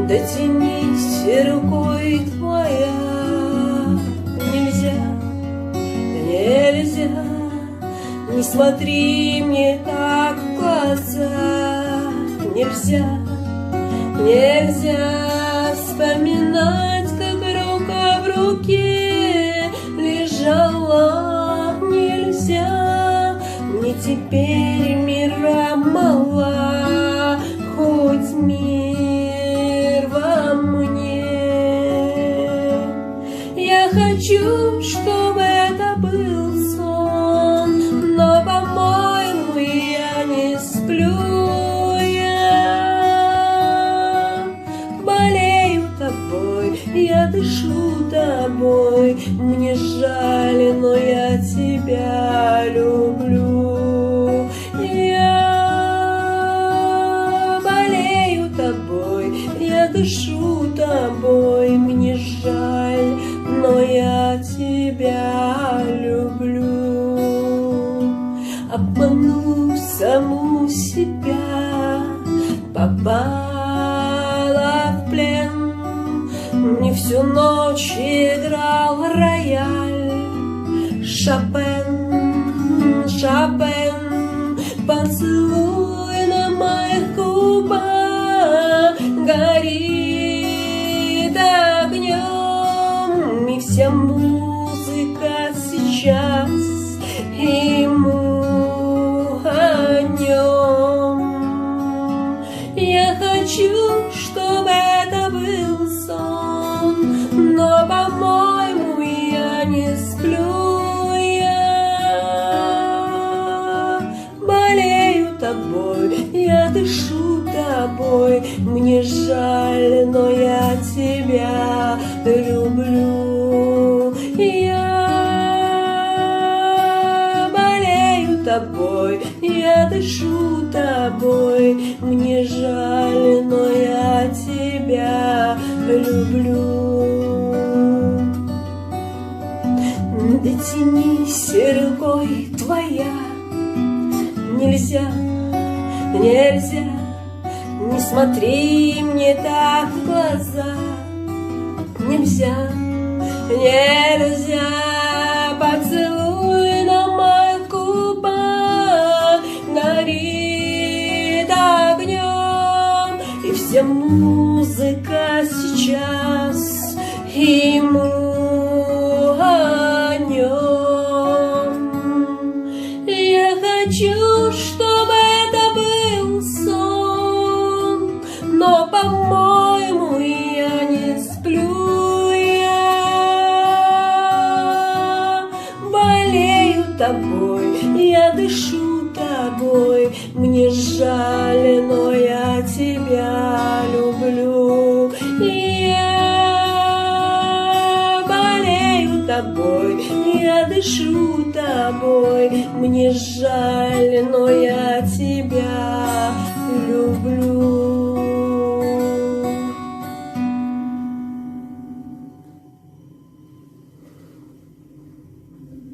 дотянись рукой твоя. Нельзя, нельзя, не смотри мне так в глаза. Нельзя, нельзя вспоминать, как рука в руке лежала. Нельзя, мне теперь мира мало, хоть мир во мне. Я хочу, чтобы это был сон, но, по-моему, я не сплю. Я болею тобой, я дышу тобой, мне жаль, но я тебя люблю. Я болею тобой, я дышу тобой, мне жаль, но я тебя люблю. Обману саму себя, попала в плен. Не всю ночь играл рояль Шопен, Шопен. Поцелуй на моих губах горит огнем, и вся музыка сейчас ему о нем. Я хочу, чтобы это был сон, но, по-моему, я не сплю. Я болею тобой, я дышу тобой, мне жаль, но я тебя люблю. Я болею тобой, я дышу тобой, мне жаль, но я тебя люблю. Дотянись рукой твоя. Нельзя, нельзя, не смотри мне так в глаза. Нельзя, нельзя, поцелуй на моих губах горит огнем, и вся музыка сейчас ему о нем. Я хочу, чтобы это был сон, но, по-моему, я не сплю. Я болею тобой, я дышу тобой, мне жаль, но я тебя люблю. Я болею тобой, я дышу тобой, мне жаль, но я тебя